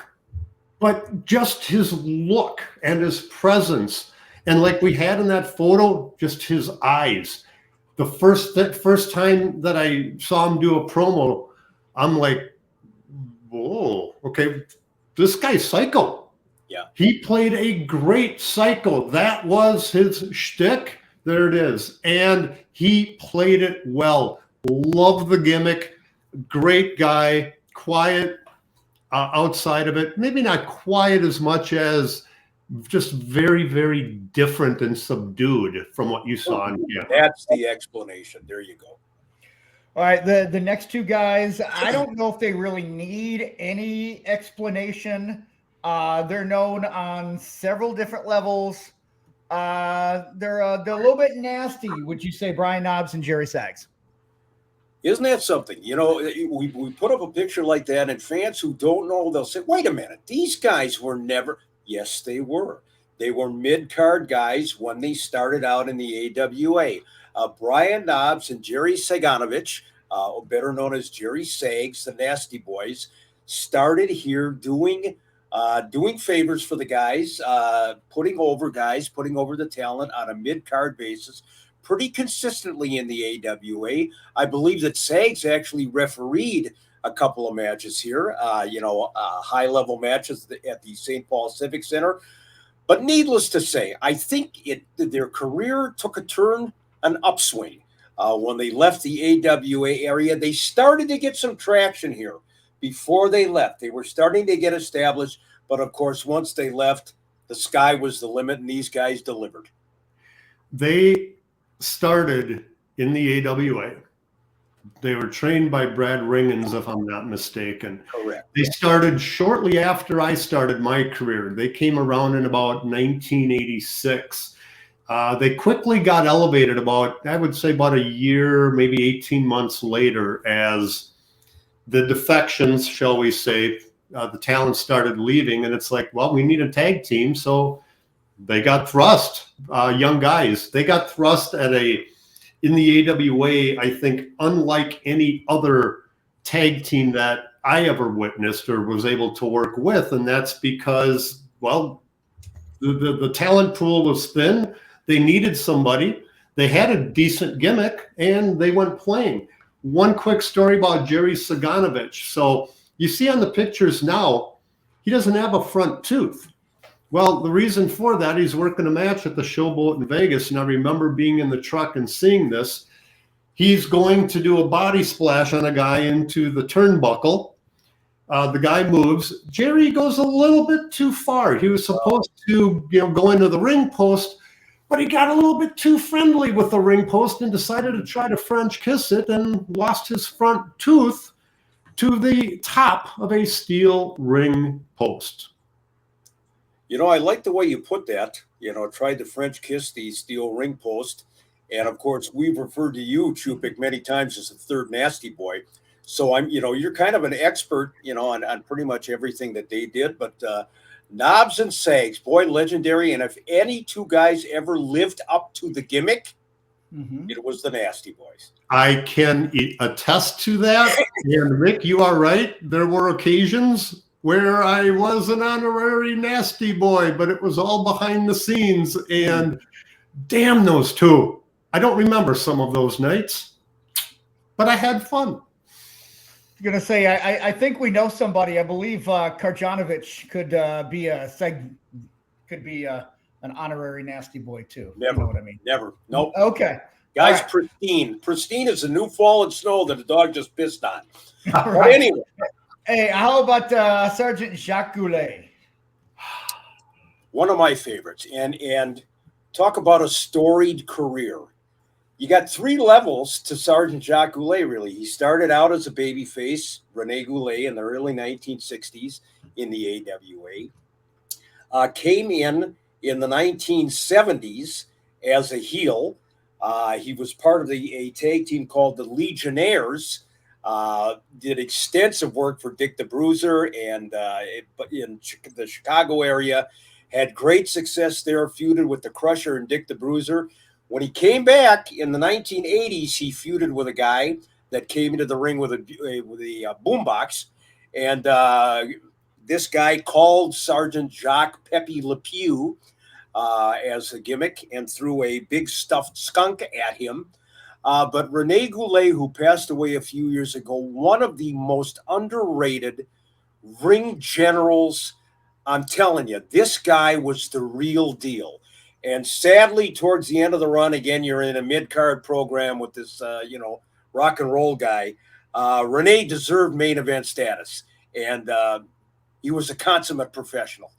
but just his look and his presence. And like we had in that photo, just his eyes. The first time that I saw him do a promo, I'm like, whoa, okay, this guy's psycho. Yeah. He played a great psycho. That was his shtick. There it is. And he played it well. Love the gimmick. Great guy. Quiet outside of it. Maybe not quiet as much as just very, very different and subdued from what you saw in him. That's the explanation. There you go. All right, the next two guys, I don't know if they really need any explanation. They're known on several different levels. They're a little bit nasty, would you say, Brian Knobbs and Jerry Sags? Isn't that something? We put up a picture like that, and fans who don't know, they'll say, wait a minute, these guys were never. Yes, they were. They were mid-card guys when they started out in the AWA. Brian Knobbs and Jerry Saganovich, better known as Jerry Sags, the Nasty Boys, started here doing favors for the guys, putting over the talent on a mid-card basis pretty consistently in the AWA. I believe that Sags actually refereed a couple of matches here, high-level matches at the St. Paul Civic Center. But needless to say, I think their career took a turn, an upswing. When they left the AWA area, they started to get some traction here. Before they left, they were starting to get established. But, of course, once they left, the sky was the limit, and these guys delivered. They started in the AWA. They were trained by Brad Ringens, if I'm not mistaken. Correct. They started shortly after I started my career. They came around in about 1986. They quickly got elevated about a year, maybe 18 months later, as the defections, shall we say, the talent started leaving, and it's like, well, we need a tag team. So they got thrust, young guys. They got thrust in the AWA, I think, unlike any other tag team that I ever witnessed or was able to work with. And that's because, well, the talent pool was thin. They needed somebody. They had a decent gimmick, and they went playing. One quick story about Jerry Saganovich. So you see on the pictures now, he doesn't have a front tooth. Well, the reason for that, he's working a match at the Showboat in Vegas, and I remember being in the truck and seeing this. He's going to do a body splash on a guy into the turnbuckle. The guy moves. Jerry goes a little bit too far. He was supposed to, go into the ring post, but he got a little bit too friendly with the ring post and decided to try to French kiss it and lost his front tooth. to the top of a steel ring post. I like the way you put that. Tried to French kiss the steel ring post. And of course, we've referred to you, Chupik, many times as the third nasty boy. So you're kind of an expert, on pretty much everything that they did. But Knobs and Sags, boy, legendary. And if any two guys ever lived up to the gimmick, it was the Nasty Boys. I can attest to that. And Rick, you are right. There were occasions where I was an honorary nasty boy, but it was all behind the scenes. And damn those two. I don't remember some of those nights, but I had fun. I'm going to say, I think we know somebody. I believe Karjanovich could be an honorary nasty boy too. Never. You know what I mean? Never. Nope. Okay. Guys, right. Pristine. Pristine is a new fallen snow that a dog just pissed on. All But right. anyway. Hey, how about Sergeant Jacques Goulet? One of my favorites. And talk about a storied career. You got 3 levels to Sergeant Jacques Goulet, really. He started out as a babyface, Rene Goulet, in the early 1960s in the AWA. Came in the 1970s as a heel. He was part of a tag team called the Legionnaires. Did extensive work for Dick the Bruiser and in the Chicago area. Had great success there, feuded with the Crusher and Dick the Bruiser. When he came back in the 1980s, he feuded with a guy that came into the ring with a boombox. And this guy called Sergeant Jacques Pepe Le Pew as a gimmick and threw a big stuffed skunk at him. But Rene Goulet, who passed away a few years ago, one of the most underrated ring generals. I'm telling you, this guy was the real deal. And sadly, towards the end of the run, again, you're in a mid-card program with this, rock and roll guy. Rene deserved main event status. And he was a consummate professional,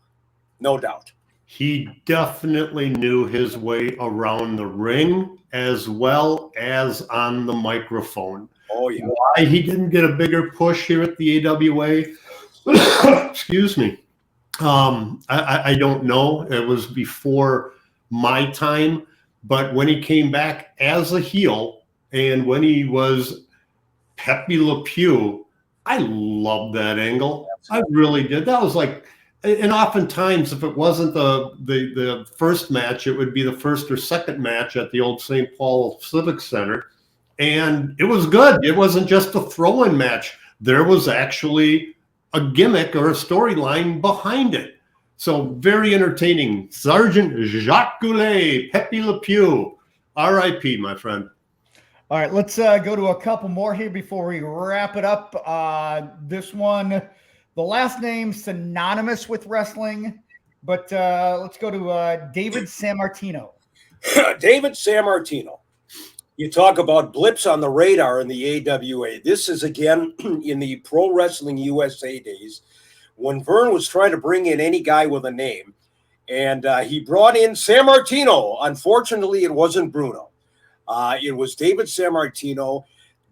no doubt. He definitely knew his way around the ring as well as on the microphone. Oh, yeah. Why he didn't get a bigger push here at the AWA, excuse me, I don't know. It was before my time, but when he came back as a heel and when he was Pepe Le Pew, I loved that angle. I really did. That was like, and oftentimes if it wasn't the first match, it would be the first or second match at the old St. Paul Civic Center. And it was good. It wasn't just a throw-in match. There was actually a gimmick or a storyline behind it. So very entertaining. Sergeant Jacques Goulet, Pepe Le Pew, R.I.P., my friend. All right, let's go to a couple more here before we wrap it up. This one, the last name synonymous with wrestling, but let's go to David San Martino. David San Martino. You talk about blips on the radar in the AWA. This is, again, in the Pro Wrestling USA days, when Vern was trying to bring in any guy with a name, and he brought in San Martino. Unfortunately, it wasn't Bruno. It was David San Martino.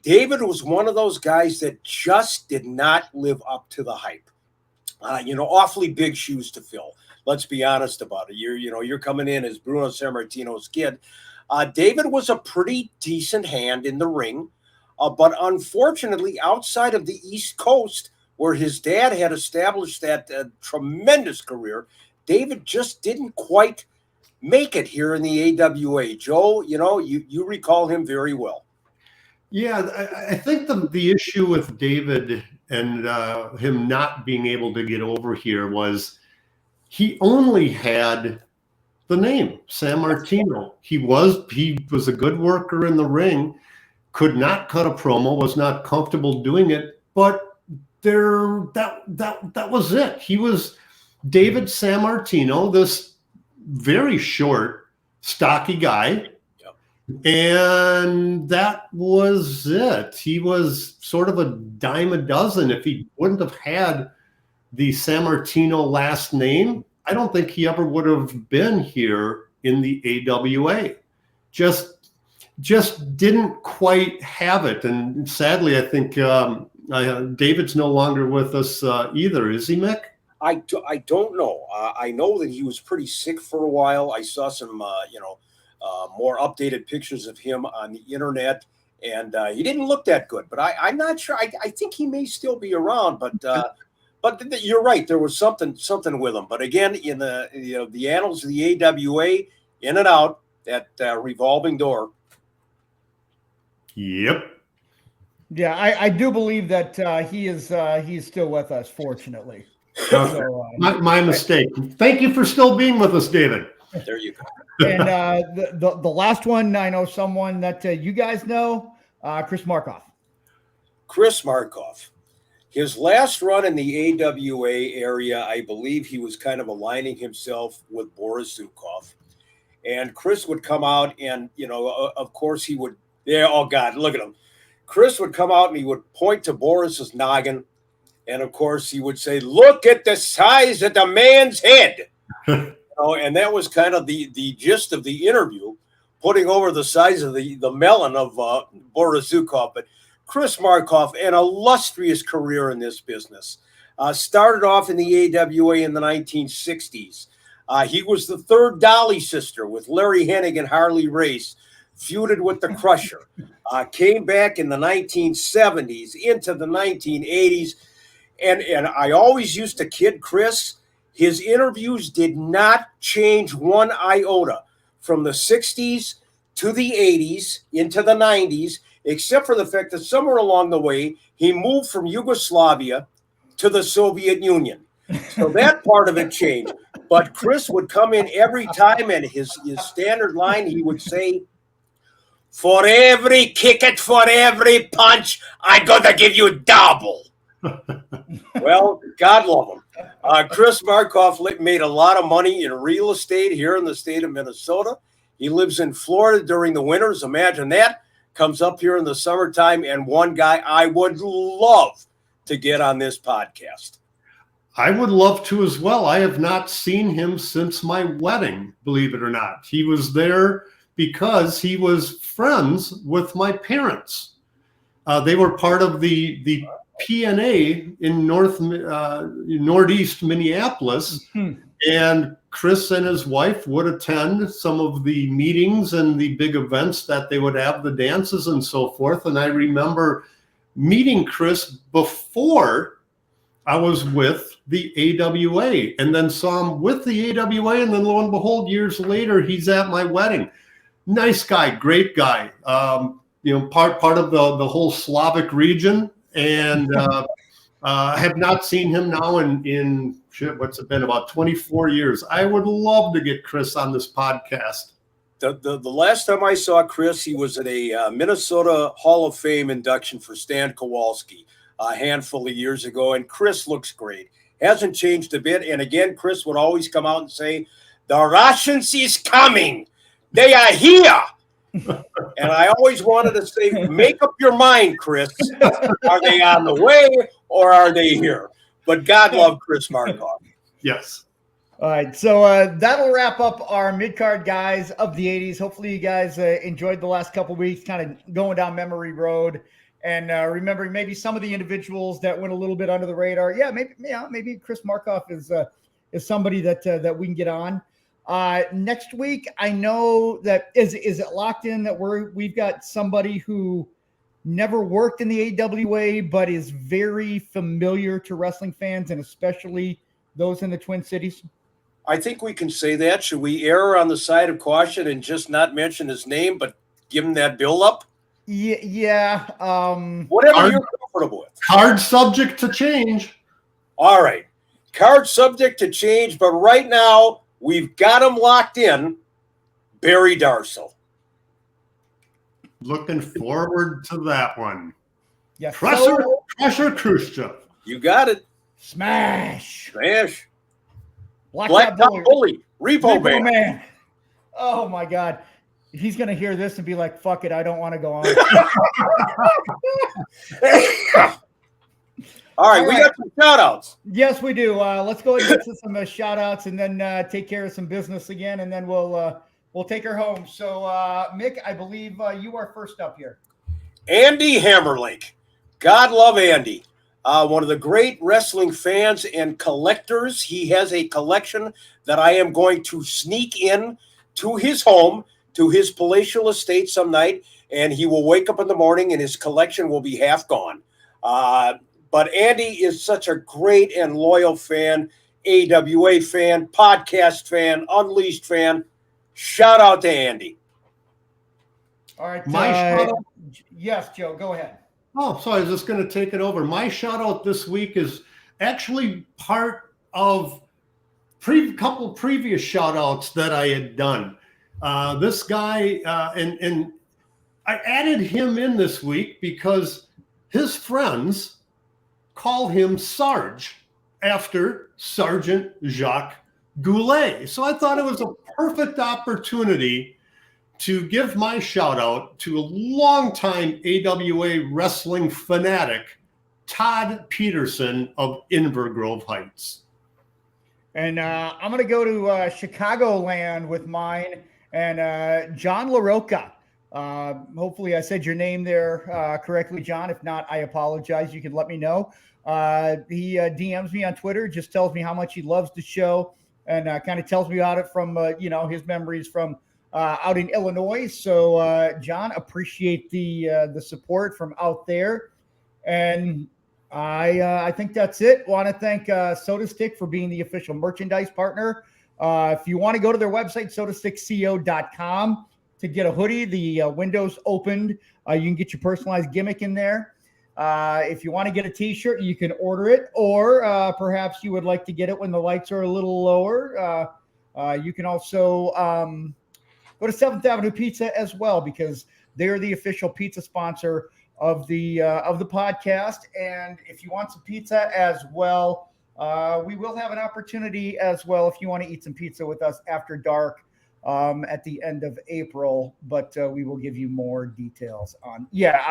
David was one of those guys that just did not live up to the hype. Awfully big shoes to fill. Let's be honest about it. You're coming in as Bruno San Martino's kid. David was a pretty decent hand in the ring, but unfortunately, outside of the East Coast, where his dad had established that tremendous career, David just didn't quite make it here in the AWA. Joe, you recall him very well. Yeah, I think the issue with David and him not being able to get over here was he only had the name San Martino. He was a good worker in the ring, could not cut a promo, was not comfortable doing it, but that was it. He was David San Martino, this very short, stocky guy. Yep. And that was it. He was sort of a dime a dozen. If he wouldn't have had the San Martino last name, I don't think he ever would have been here in the AWA. Just didn't quite have it. And sadly, I think David's no longer with us either, is he, Mick? I don't know. I know that he was pretty sick for a while. I saw some, more updated pictures of him on the internet, and he didn't look that good. But I'm not sure. I think he may still be around. But you're right. There was something with him. But again, in the annals of the AWA, in and out, that revolving door. Yep. Yeah, I do believe that he's still with us, fortunately. Okay. So, My mistake. Thank you for still being with us, David. There you go. And the last one, I know someone that you guys know, Chris Markov. Chris Markov. His last run in the AWA area, I believe he was kind of aligning himself with Boris Zukov. And Chris would come out and, of course he would, oh God, look at him. Chris would come out and he would point to Boris's noggin. And of course he would say, look at the size of the man's head. And that was kind of the gist of the interview, putting over the size of the melon of Boris Zukov. But Chris Markov, an illustrious career in this business, started off in the AWA in the 1960s. He was the third Dolly sister with Larry Hennig and Harley Race, feuded with the Crusher. Came back in the 1970s into the 1980s. And I always used to kid Chris. His interviews did not change one iota from the 60s to the 80s into the 90s, except for the fact that somewhere along the way, he moved from Yugoslavia to the Soviet Union. So that part of it changed. But Chris would come in every time, and his standard line, he would say, for every kick it, for every punch, I gotta give you double. Well, God love him. Chris Markov made a lot of money in real estate here in the state of Minnesota. He lives in Florida during the winters. Imagine that. Comes up here in the summertime. And one guy I would love to get on this podcast. I would love to as well. I have not seen him since my wedding, believe it or not. He was there because he was friends with my parents. They were part of the PNA in northeast Minneapolis, and Chris and his wife would attend some of the meetings and the big events that they would have, the dances and so forth. And I remember meeting Chris before I was with the AWA, and then saw him with the AWA, and then lo and behold, years later, he's at my wedding. Nice guy, great guy. Part of the whole Slavic region. And have not seen him now in what's it been, about 24 years. I would love to get Chris on this podcast. The last time I saw Chris, he was at a Minnesota Hall of Fame induction for Stan Kowalski a handful of years ago, and Chris looks great. Hasn't changed a bit. And again, Chris would always come out and say, the Russians is coming. They are here. And I always wanted to say, make up your mind, Chris. Are they on the way or are they here? But God love Chris Markov. Yes. All right. So that'll wrap up our mid-card guys of the 80s. Hopefully you guys enjoyed the last couple of weeks, kind of going down memory road and remembering maybe some of the individuals that went a little bit under the radar. Yeah, maybe Chris Markov is somebody that we can get on. Next week, I know that is it locked in that we've got somebody who never worked in the AWA, but is very familiar to wrestling fans and especially those in the Twin Cities. I think we can say that. Should we err on the side of caution and just not mention his name, but give him that build up? Yeah. Whatever you're comfortable with. Card subject to change. All right. Card subject to change, but right now, we've got him locked in, Barry Darcel. Looking forward to that one. Yes. Pressure Khrushchev. You got it. Smash. Blacktop Bully. Repo Man. Oh, my God. He's going to hear this and be like, fuck it, I don't want to go on. All right, we got some shout-outs. Yes, we do. Let's go ahead and get to some shout-outs and then take care of some business again, and then we'll take her home. So, Mick, I believe you are first up here. Andy Hammerlink. God love Andy. One of the great wrestling fans and collectors. He has a collection that I am going to sneak in to his home, to his palatial estate some night, and he will wake up in the morning and his collection will be half gone. But Andy is such a great and loyal fan, AWA fan, podcast fan, Unleashed fan. Shout out to Andy. All right. My shout out. Yes, Joe, go ahead. Oh, sorry, I was just going to take it over. My shout out this week is actually part of couple previous shout outs that I had done. This guy, and I added him in this week because his friends call him Sarge after Sergeant Jacques Goulet. So I thought it was a perfect opportunity to give my shout out to a longtime AWA wrestling fanatic, Todd Peterson of Invergrove Heights. And I'm going to go to Chicagoland with mine and John LaRocca. Hopefully I said your name there correctly, John. If not, I apologize. You can let me know. He DMs me on Twitter, just tells me how much he loves the show, and kind of tells me about it from, his memories from out in Illinois. So, John, appreciate the support from out there. And I think that's it. Want to thank Soda Stick for being the official merchandise partner. If you want to go to their website, sodastickco.com, to get a hoodie, the window's opened. You can get your personalized gimmick in there. If you want to get a t-shirt, you can order it, or perhaps you would like to get it when the lights are a little lower. You can also go to 7th Avenue Pizza as well, because they're the official pizza sponsor of the podcast. And if you want some pizza as well, we will have an opportunity as well if you want to eat some pizza with us after dark at the end of April. But we will give you more details on. Yeah,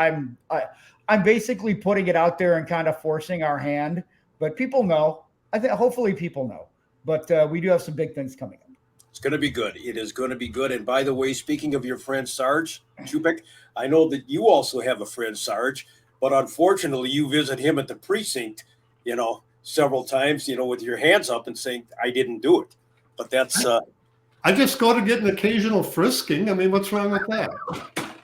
I'm basically putting it out there and kind of forcing our hand, but people know. I think hopefully people know. But we do have some big things coming up. It's going to be good. It is going to be good. And by the way, speaking of your friend Sarge Chupik, I know that you also have a friend Sarge, but unfortunately you visit him at the precinct, several times, with your hands up and saying, I didn't do it. But that's... I just go to get an occasional frisking. I mean, what's wrong with that?